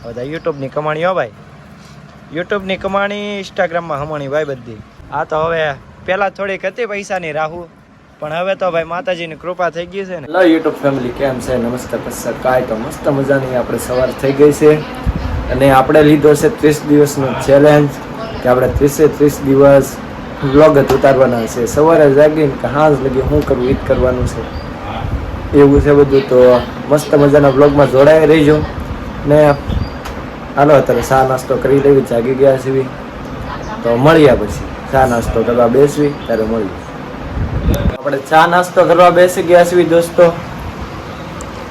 બધા યુટ્યુબની કમાણી હો ભાઈ, યુટ્યુબની કમાણી, ઇન્સ્ટાગ્રામમાં હમાણી ભાઈ બધી. આ તો હવે પહેલાં થોડીક હતી પૈસાની રાહુ, પણ હવે તો ભાઈ માતાજીની કૃપા થઈ ગઈ છે ને. હેલો યુટ્યુબ ફેમિલી, કેમ છે? નમસ્કાર પસર કાંઈ તો મસ્ત મજાની આપણે સવાર થઈ ગઈ છે અને આપણે લીધો છે 30 દિવસનો ચેલેન્જ કે આપણે 30 દિવસ વ્લોગ જ ઉતારવાના છે. સવારે જાગીને કે હાંજ લગી શું કરવું એ જ કરવાનું છે, એવું છે બધું. તો મસ્ત મજાના વ્લોગમાં જોડાઈ રહીજો ને હાલો અત્યારે ચા નાસ્તો કરી લેવી, જાગી ગયા છીએ તો મળ્યા પછી ચા નાસ્તો કરવા બેસવી ત્યારે મળીએ. આપણે ચા નાસ્તો કરવા બેસી ગયા છીએ દોસ્તો.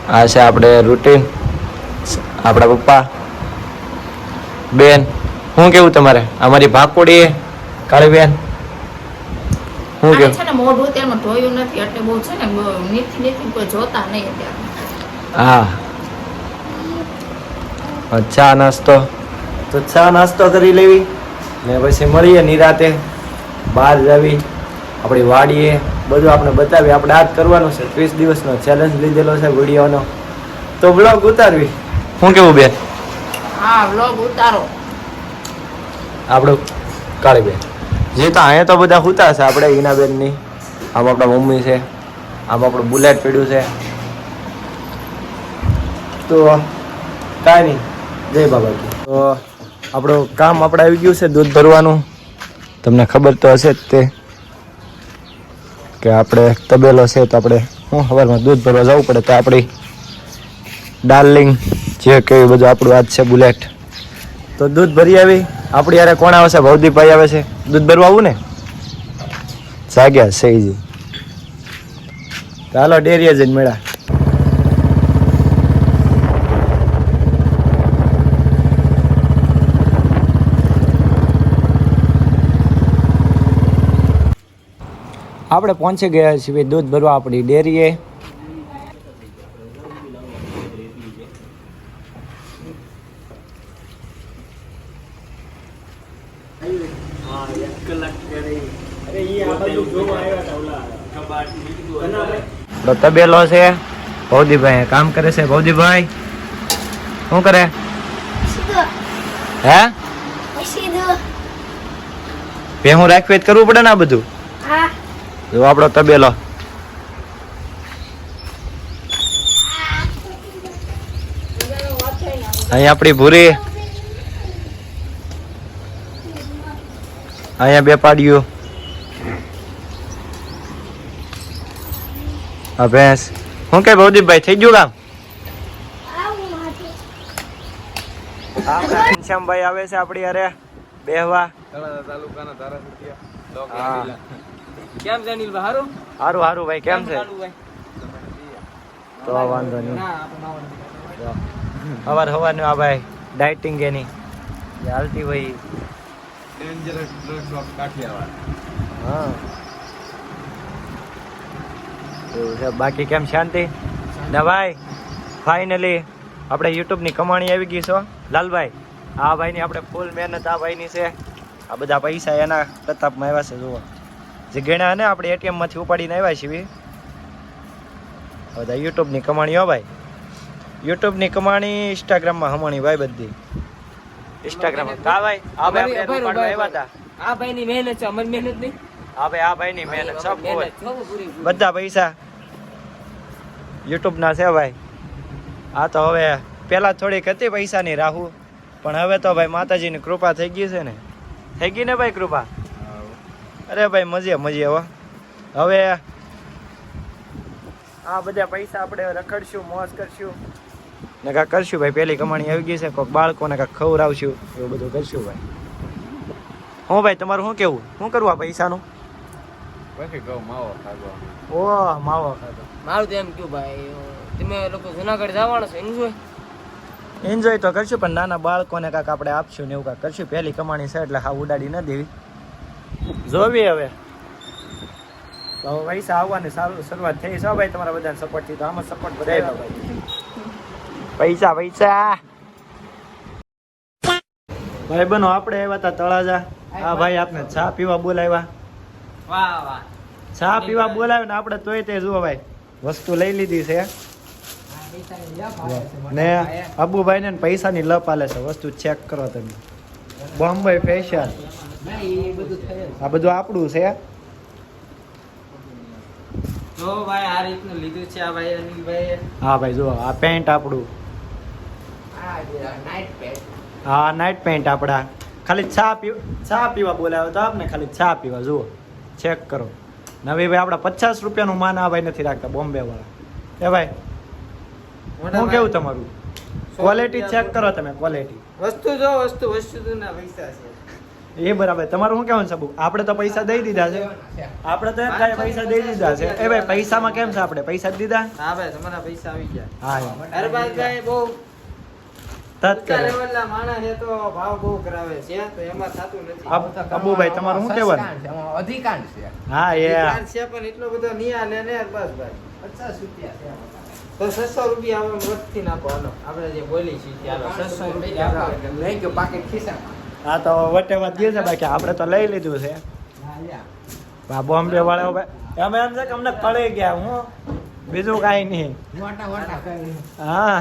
આ છે આપણે રૂટીન. આપણા પપ્પા બેન, શું કેવું તમારે? અમારી ભાકોડી કાળી બેન શું કેવું? છે ને મોઢું તેમાં ધોયું નથી એટલે બહુ છે ને નીતિ કોઈ જોતા નહીં અત્યારે. હા, ચા નાસ્તો તો ચા નાસ્તો કરી લેવી ને પછી મળીએ નિરાતે. બહાર જાવી, આપણી વાડીએ બધું આપણે બતાવી. આપણે આ જ કરવાનું છે, 30 દિવસનો ચેલેન્જ લીધેલો છે વિડીયોનો, તો બ્લોગ ઉતારવી. શું કેવું બેન? હા, વ્લોગ ઉતારો. આપણું કાળી બેન જે તો અહીંયા તો બધા હુતા છે. આપણે હિનાબેનની, આમ આપણા મમ્મી છે, આમ આપણું બુલેટ પડ્યું છે. તો કાંઈ નહીં, જય બાબાજી. તો આપણું કામ આપણે આવી ગયું છે દૂધ ભરવાનું. તમને ખબર તો હશે જ તે કે આપણે તબેલો છે તો આપણે હું સવારમાં દૂધ ભરવા જવું પડે. તો આપણી ડાર્લિંગ જે કેવી બધું આપણું આજ છે બુલેટ, તો દૂધ ભરી આવી. આપણી યારે કોણ આવે છે? ભવદીપભાઈ આવે છે દૂધ ભરવા. આવું ને જાગ્યા સહીજી. ચાલો ડેરીએ જઈને મેળા. આપણે પહોંચી ગયા છીએ દૂધ ભરવા આપણી ડેરીએ. તબેલો છે, ભવદીપભાઈ કામ કરે છે. ભવદીપભાઈ શું કરે? હે ભેહું રાખવી કરવું પડે ને આ બધું. જો આપણો તબેલો. અહીંયા આપણી ભૂરી, અહીંયા બે પાડ્યું. આ ભેંસ. શું કે ભવદીપભાઈ થઈ ગયું કામ? ઘનશ્યામભાઈ આવે છે આપણી યારે બેહવા. તાલુકાના ધારાસભ્ય. કેમ છે અનિલભાઈ? હારું હારું હારું ભાઈ, કેમ છે? તો વાંધો નહીં. સવાર સવારનું આ ભાઈ ડાયટિંગ એની હાલતી હોય. Dangerous drugs of Kathiawad. હા, એવું છે. બાકી કેમ શાંતિ? ના ભાઈ, ફાઇનલી આપણે યુટ્યુબની કમાણી આવી ગઈ છો લાલભાઈ. આ ભાઈની આપણે ફૂલ મહેનત આ ભાઈની છે. આ બધા પૈસા એના પ્રતાપમાં આવ્યા છે. જુઓ જે ગણ્યા ને આપણે એટીએમમાંથી ઉપાડીને આવ્યા છીએ. બધા યુટ્યુબની કમાણી હો ભાઈ, યુટ્યુબની કમાણી, ઇન્સ્ટાગ્રામમાં હમાણી ભાઈ બધી. ઇન્સ્ટાગ્રામ કા ભાઈ? આ ભાઈ આપણે ઉપાડવા આવ્યા હતા. આ ભાઈની મહેનત છે, અમારી મહેનત નહીં. હા ભાઈ, આ ભાઈની મહેનત સબ બધા પૈસા યુટ્યુબના છે ભાઈ. આ તો હવે પહેલાં થોડીક હતી પૈસાની રાહુ, પણ હવે તો ભાઈ માતાજીની કૃપા થઈ ગઈ છે ને. થઈ ગઈ ને ભાઈ કૃપા? અરે ભાઈ મજે મજે. હવે આ બધા પૈસા આપણે રખડશું, મોજ કરશું ને કાંક કરશું ભાઈ. પહેલી કમાણી આવી ગઈ છે, કોઈક બાળકોને કાંક ખવડાવશું, એવું બધું કરશું ભાઈ. હું ભાઈ તમારું શું કેવું? શું કરવું આ પૈસાનું? માવો ખાધો. ઓહ, માવો ખાધો. મારું તો એમ કયું ભાઈ, તમે લોકો જુનાગઢ જવાના છો, એન્જોય તો કરશું, પણ નાના બાળકોને કાંક આપણે આપશું ને એવું કાંક કરશું. પહેલી કમાણી છે એટલે હા ઉડાડી ન દેવી. જોવી હવે તો પૈસા આવવાની શરૂઆત થઈ છે ભાઈ તમારા બધાને સપોર્ટથી. તો આમાં સપોર્ટ બધા ભાઈ. પૈસા પૈસા ભાઈ બનો આપણે આવ્યા હતા તળાજા. હા ભાઈ, આપને ચા પીવા બોલાવ્યા. વાહ વાહ, ચા પીવા બોલાવ્યા ને આપણે તોય તે જુઓ ભાઈ વસ્તુ લઈ લીધી છે. ને અબુભાઈ ને પૈસાની લપ આલે છે. વસ્તુ ચેક કરો તમે. બોમ્બે ફેશન આ બધું આપણું છે. જો ભાઈ આ રીતનું લીધું છે આ ભાઈ અનિલભાઈ. હા ભાઈ જો આ પેન્ટ આપણું. હા નાઇટ પેન્ટ આપડા. ખાલી ચા પીવા બોલાવ્યો તો આપને ખાલી ચા પીવા જુઓ ચેક કરો. નવી ભાઈ આપડા 50 રૂપિયાનું માન આ ભાઈ નથી રાખતા બોમ્બે વાળા. એ ભાઈ હું કેવું તમારું ક્વોલિટી ચેક કરો તમે. ક્વોલિટી વસ્તુ જો વસ્તુ ના પૈસા છે. એ બરાબર. તમારું શું કહેવાનું સાબુ? આપણે તો પૈસા દઈ દીધા છે. આપણે તો એમ પૈસા દઈ દીધા છે. એ ભાઈ પૈસામાં કેમ છે? આપણે પૈસા જ દીધા. હા ભાઈ તમારા પૈસા આવી ગયા. હા અરબાઝભાઈ બહુ તત કરે. લેવલના માણસ છે તો ભાવ બહુ કરાવે છે તો એમાં થતું નથી. અબુભાઈ તમારું શું કહેવાનું? અધિકાંશ છે. હા એ વિચાર છે પણ એટલો બધો નહીં આલે ને અરબાઝભાઈ. 50 રૂપિયા છે તો 600 રૂપિયા આપણે વધથી નાખો. હાલો આપણે જે બોલી છીએ હાલો 600 રૂપિયા આપો. લઈ ગયો પાકેટ ખિસ્સામાં. હા તો વટે વાત દે છે બાકી આપણે તો લઈ લીધું છે. બા બોમ્બે વાળા ભાઈ અમે એમ છે કે અમને કળી ગયા. હું બીજું કાંઈ નહીં. મોટા કરી. હા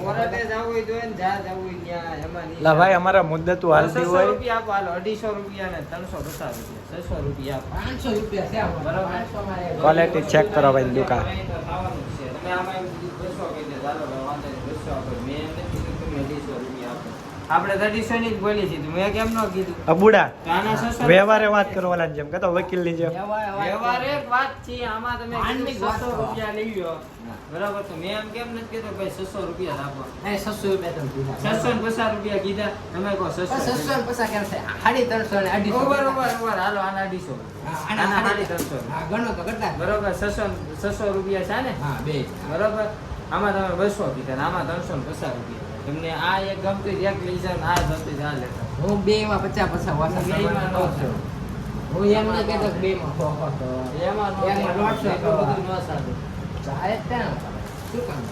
કોરટે જવું હોય તો ને જ્યાં જવું હોય ત્યાં એમાં નહીં. લા ભાઈ અમારા મુદ્દત હાલતી 600 હોય. રૂપિયા આપો હાલો 250 રૂપિયા ને 350 રૂપિયા 600 રૂપિયા આપો. 500 રૂપિયા છે બરાબર. 500 માં ક્વોલિટી ચેક કરો ભાઈ દુકાન. ખાવાનું છે તમે આમાં એમ કીધું 200 કહી દે ચાલો વાંધો નહીં 200 આપો. મેં એમ નથી કીધું તમે 250 રૂપિયા આપો. આપણે 350 ની જ બોલી છે મેં કેમ ન કીધું? અબુડા તો આના 600 વ્યવહારે વાત કરો ઓલા જેમ કહેતો વકીલ ની જેમ. વ્યવહાર એક વાત છે આમાં તમે આનની કીધું વાત 600 કરો. રૂપિયા લઈ લો બરાબર. તો મેં એમ કેમ નથી કીધું ભાઈ 600 રૂપિયા જ આપો. 600 રૂપિયા તમે કીધા. 650 રૂપિયા કીધા તમે કહો 600 600 ને પછી કેમ છે 350 ને 250. બરોબર હાલો આના 250 આના 350 હા ગણો તો કેટલા? બરોબર 600 રૂપિયા છે ને હા બે. બરોબર. આમાં તમે 200 કીધા ને આમાં 350 રૂપિયા. તમને આ એક ગમતું એક લઈ જાવ ને આ ગમતું આ લેતા. હું બે માં 50 વાસા બેયમાં ન કરવાનો છું. હું એમ ના કહેતો કે બે માં તો એમાં એમાં નો દોઢસો એટલું બધું ન સારું. ચાલે ત્યાં શું કામ?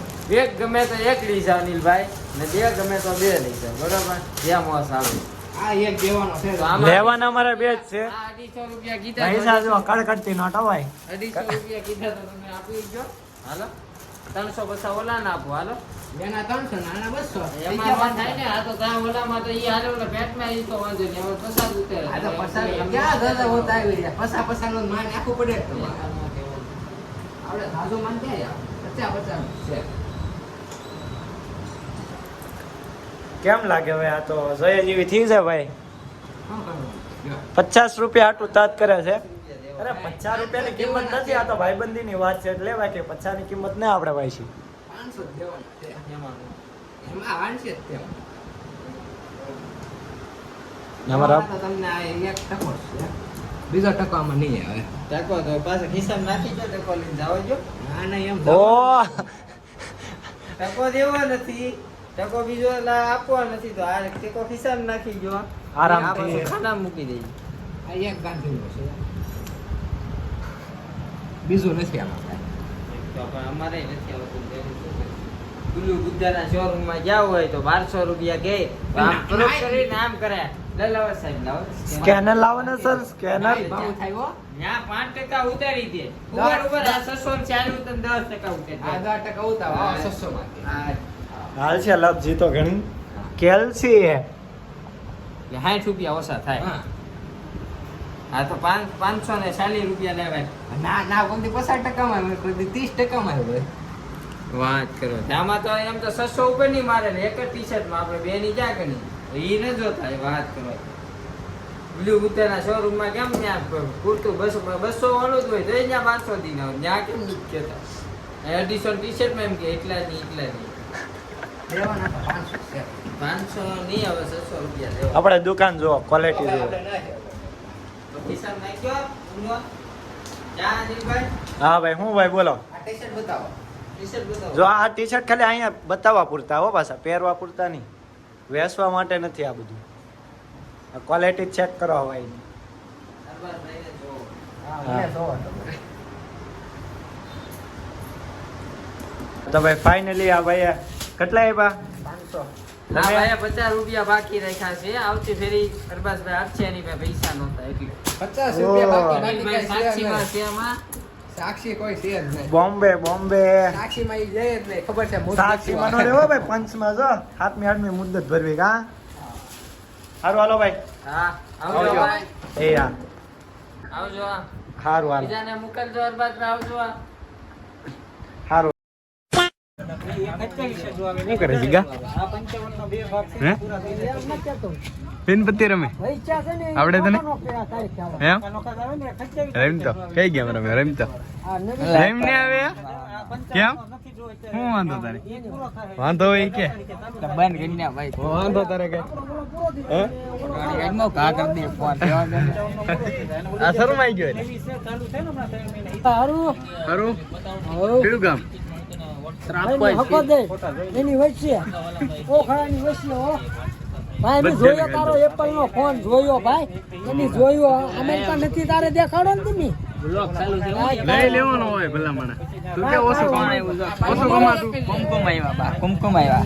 એક ગમે તો એક લઈ જાવ નીલભાઈ ને બે ગમે તો બે લઈ જાવ બરોબર. જ્યાં મોસ આવે આ એક દેવાનો છે. તો આમાં લેવાના અમારે બે જ છે. આ 250 રૂપિયા કીધા પૈસા જો કડકડતી નોટ ભાઈ. 250 રૂપિયા કીધા તો તમે આપી દો. હાલો 350 ઓલા ના આપો હાલો. બેના 300 ને આના 200. એમાં વાત થાય ને આ તો ત્યાં ઓલામાં તો ઈ હાલે ઓલા પેટમાં ઈ તો વાંધો નહીં. હવે પ્રસાદ ઉતરે. આ તો પસાર ક્યાં દાદા હોતા આવી રહ્યા. પસા નો માન આખું પડે જ તમારે. આપણે સાદો માન ક્યાં યાર 50 છે. કેમ લાગે હવે? આ તો જય જેવી થઈ જાય ભાઈ. શું કરવું? 50 રૂપિયા આટલું તત કરે છે. અરે 50 રૂપિયાની કિંમત નથી. આ તો ભાઈબંધી ની વાત છે એટલે ભાઈ કે 50 ની કિંમત ના આપણે ભાઈ છે. 500 જ દેવાના છે. એમાં એમાં વાંચે જ તે. અમારા તો તમને આ એક ટકો છે. બીજો ટકો આમાં નહીં આવે. ટકો તો પાછો ખિસ્સામાં નાખી દો ટકો લઈને જાવ જો. ના ના એમ ઓ ટકો દેવો નથી. ટકો બીજો આપવો નથી તો આ ટકો ખિસ્સામાં નાખી ગયો. આરામથી. આ પાછું ખાનામાં મૂકી દેજો. આ એક ગાંધીનો છે. બીજું નથી આમાં કાંઈ. તો પણ અમારે નથી આવતું. ગુલ્લુ ગુદ્દાના શોરૂમમાં ગયા હોય તો 1200 રૂપિયા કે તો આમ પ્રૂફ કરીને આમ કરે. લાવો સાહેબ લાવો. સ્કેનર લાવો ને સર. સ્કેનર ભાવ થાય હો. ત્યાં 5% ઉતારી દે. ઉપર આ 600 ને ચાલુ તો 10% ઉતારી આ દે. 10% ઉતારો. 600 માંથી. હાલ છે લપ જીતો ઘણી કેલ્સી હે. એટલે 60 રૂપિયા ઓછા થાય. હા. આ તો 540 રૂપિયા લેવાય. ના ના કોઈથી 50% માં કોઈથી 30% માં હોય. વાત કરો. આમાં તો એમ તો 600 ઉપર નહીં મારે ને એક જ ટી-શર્ટમાં આપણે બે ની ક્યાં ગણી. ઈ ન જોતા એ વાત કરો. બ્લુ બુટ્ટાના શોરૂમમાં કેમ ત્યાં પૂરતું 200 વાળું જ હોય તો ત્યાં 500 દી ના હોય. ત્યાં કેમ નથી કહેતા. 250 ટી-શર્ટમાં એમ કે એટલા નહીં. દેવાના તો 500 છે. 500 નહીં હવે 600 રૂપિયા લેવા. આપણે દુકાન જો ક્વોલિટી જો. આપણે ના છે. ખિસ્સામાં નાખ્યો ઊંઘો. ચા નીલભાઈ હા ભાઈ હું ભાઈ બોલો. આ ટી-શર્ટ બતાવો. ટી-શર્ટ બતાવો. જો આ ટી શર્ટ ખાલી અહીંયા બતાવવા પૂરતા હો પાછા પહેરવા પૂરતા નહીં. વેચવા માટે નથી આ બધું. આ ક્વોલિટી ચેક કરવા ભાઈ. અરબાઝભાઈને જોવો. હા હા. મને જોવો તમે. તો ભાઈ ફાઇનલી આ ભાઈ કેટલા આપ્યા? 500. આ ભાઈએ 50 રૂપિયા બાકી રાખ્યા છે. આવતી ફેરી અરબાઝભાઈ આપશે એની પાસે પૈસા નહોતા એટલે 50 રૂપિયા બાકી અનિલભાઈ બાકી સાક્ષીમાં છે એમાં સાક્ષી કોઈ છે જ નહીં. બોમ્બે બોમ્બે સાક્ષીમાં ઈ જાય જ નહીં. ખબર છે સાક્ષી માં નો રેવો ભાઈ પંચમાં જો 7મી મુદ્દત ભરવી કા હારું હાલો ભાઈ હા આવજો આવજો. ભાઈ એ યાર આવજો હારું હાલો બીજાને મોકલજો અરબાદ આવજો હારું શું કરે જીગા હે પિનપત્તી રમે આવડે તને એમ રમતો કઈ ગેમ રમે રમતો રમ ને આવે કેમ શું વાંધો તારે વાંધો હોય કે બંધ કરી ને ભાઈ વાંધો તારે કઈ હે કા કરી દે ફોન આ શરમાઈ ગયો રે. હારું કયું ગામ એની વચ્ચે ઓખડાની વચ્ચે હો ભાઈ મેં જોયો તારો એપલ નો ફોન જોયો ભાઈ એની જોયો અમેરિકા નથી તારે દેખાડો ને તમે બ્લોગ ચાલુ છે લઈ લેવાનો હોય ભલા મને તું કે ઓછું કમાતું કુમકુમ આવ્યા બા કુમકુમ આવ્યા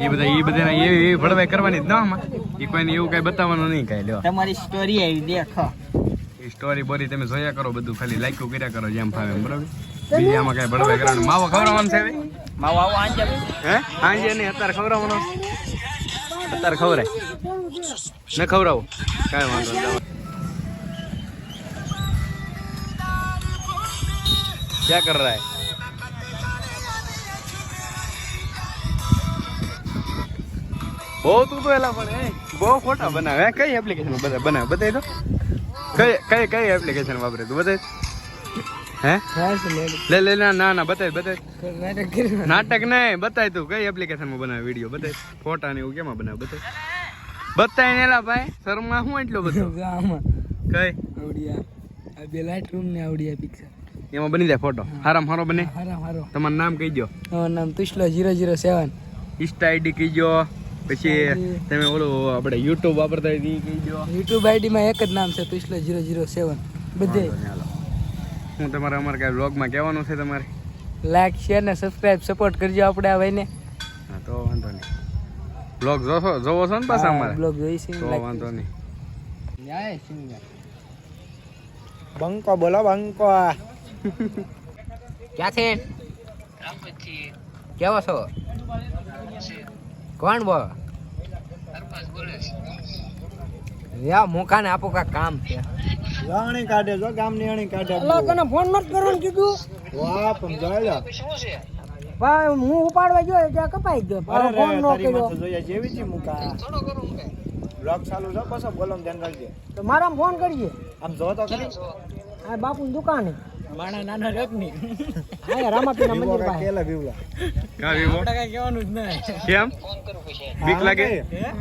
એ બધા એવી ભડવાઈ કરવાની જ ના આમાં એ કોઈને એવું કઈ બતાવવાનું નહીં કઈ લ્યો તમારી સ્ટોરી આવી દેખો એ સ્ટોરી બોરી તમે જોયા કરો બધું ખાલી લાઈકો કર્યા કરો જેમ ફાવે એમ બરાબર બીજી આમાં કઈ ભડવાઈ કરવાનું માવો ખવડાવવાનું છે હવે? માવો આવો આંજે હે હાંજે નહીં અત્યારે ખવડાવવાનો અત્યારે ખવડાય ન ખવડાવું કાંઈ વાંધો નહીં क्या कर रहा है બહુ તું તો એલા પણ બહુ ફોટા બનાવે કઈ એપ્લિકેશન બનાવે બતાવી દો કઈ એપ્લિકેશન વાપરે તું બતાવી હે લે લે ના બતાવી નાટક નહીં બતાવી તું કઈ એપ્લિકેશનમાં બનાવે વિડીયો બતાવી ફોટા ને એવું કેમાં બનાવે બતાવી ને એલા ભાઈ શર્મા હું એટલો બધો કઈ બે લાઈટ રૂમ ને આવડિયા પિક્ચર એમાં બની જાય ફોટો હારામ હારો બને હારો તમારું નામ કહી દો નામ તુષ્લો 007 ઇન્સ્ટા આઈડી કહી દો પછી તમે ઓલું આપણે યુટ્યુબ વાપરતા હોય એ કહી દો યુટ્યુબ આઈડી માં એક જ નામ છે તુષ્લો 007 બધે હું તમારે અમારે કઈ વ્લોગમાં કહેવાનું છે તમારે લાઈક શેર ને સબસ્ક્રાઇબ સપોર્ટ કરજો આપણે આ ભાઈને હા તો વાંધો નહીં વ્લોગ જોવો છો ને પાછા અમારે બ્લોગ જોઈશું તો વાંધો નહીં જાય સિંગર બંકો બોલો બંકો ક્યાંથી કેવો છો કોણ બોલો યા મુખાને આપો કા કામ છે લાણી કાઢે જો ગામની આણી કાઢે અલા તને ફોન મત કરવાનું કીધું વાહ પણ જોયા ભાઈ હું ઉપાડવા ગયો ત્યાં કપાઈ ગયો અરે ફોન નો તારી કર્યો માથે જોયા જેવી છે મુકા વ્લોગ ચાલુ છે પાછો બોલો ધ્યાન રાખજે તો મારામાં ફોન કરીએ આમ જો તો ખરી આ બાપુની દુકાને માણા નાના રખની હા રામાપીના મંદિર પાસે કેલા બીવલા કા બીવો આપણે કઈ કહેવાનું જ નહીં કેમ બીક લાગે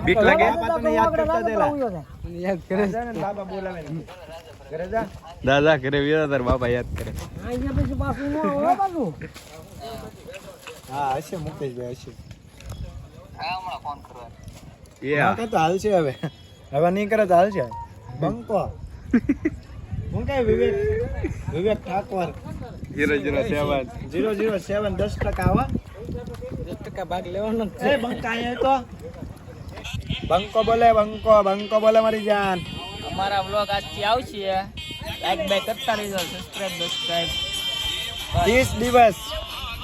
બીક લાગે તને યાદ કરતા દેલા યાદ કરે જા ને બાબા બોલાવે ઘરે જા દાદા ઘરે વિરા તાર બાપા યાદ કરે અહીંયા પછી પાછું ન હોય પાછું હા હશે મુકેશભાઈ હશે એ હા તો હાલ છે હવે નહીં કરે તો હાલ છે બંકો હું કઈ વિવેક ઠાકોર 007 10% આવા 10% ભાગ લેવાનો જ એ બંકા એ તો બંકો બોલે મારી જાન અમારા વ્લોગ આજથી આવશે લાઈક બાય કરતા રહેજો સબસ્ક્રાઇબ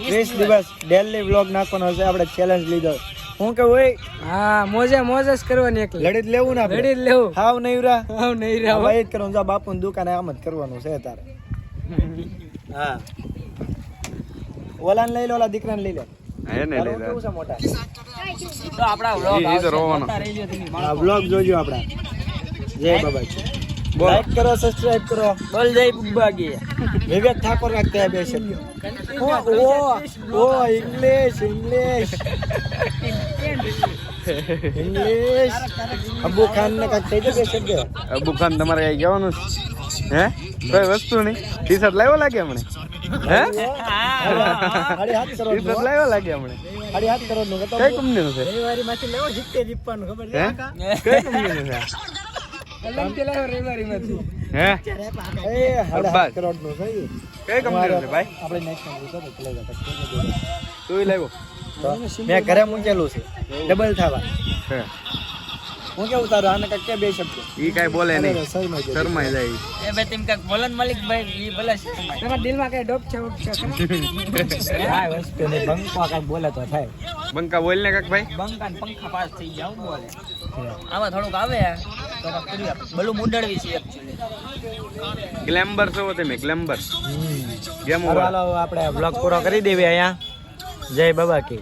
30 દિવસ ડેલી વ્લોગ નાખવાનો છે આપણે ચેલેન્જ લીધો હું કે ઓય હા મોજ જ કરવાની એકલી લડી જ લેવું ને લડી જ લેવું હાવ નહીરા હાવ નહીં રહ્યા ભાઈ જ કરવાનું જા બાપુની દુકાને આમ જ કરવાનું છે તારે હા ઓલાને લઈ લો ઓલા દીકરાને લઈ લો એને લઈ લો કેવું છે મોટા તો આપણા વ્લોગ ઈ તો રોવાનો આ વ્લોગ જોજો આપડા જય બાબા લાઈક કરો સબસ્ક્રાઇબ કરો બોલ જય બુબાગી વિવેક ઠાકોર રાખતા બે શબ્દ ઓ ઇંગ્લિશ અબુ ખાન ને કાક કહી દે બે શબ્દ અબુ ખાન તમારે કઈ કહેવાનું હે કોઈ વસ્તુ નહીં ટી શર્ટ લાવ્યો લાગે હમણે હે હાડી હાથ કરો ટી શર્ટ લાવ્યો લાગે હમણે હાડી હાથ કરો નું કઈ કંપનીનું છે રવિવારી માંથી લેવો જીતે જીપવાનું ખબર હે કઈ કંપનીનું છે અલગ કે લેવો રવિવારી માંથી હે એ હાડી હાથ કરોડ નું છે કઈ કંપનીનું છે ભાઈ આપણે નેક્સ્ટ ટાઈમ તો લઈ જતા તું લાવ્યો મેં ઘરે મૂકેલું છે ડબલ થવા હું કેવું તારું આને કઈ કે બે શબ્દ ઈ કાઈ બોલે નહીં શરમાઈ જાય. શરમાઈ જાય એ ભાઈ તેમ કાક બોલન મલિક ભાઈ ઈ ભલે છે તમારા દિલમાં કઈ ડોક છે વોક છે ખરા? હા વસ્તુ ને બંકો કઈ બોલે તો થાય. બંકા બોલ ને કાક ભાઈ બંકા ને પંખા પાસ થઈ ગયા હું બોલે આમાં થોડુંક આવે તો કાક કરી આપે બલું મુંડળવી છે એકચ્યુઅલી ગ્લેમ્બર છો તમે ગ્લેમ્બર ગેમ હાલો આપણે બ્લોગ પૂરો કરી દેવી અહીંયા. જય બાબા કી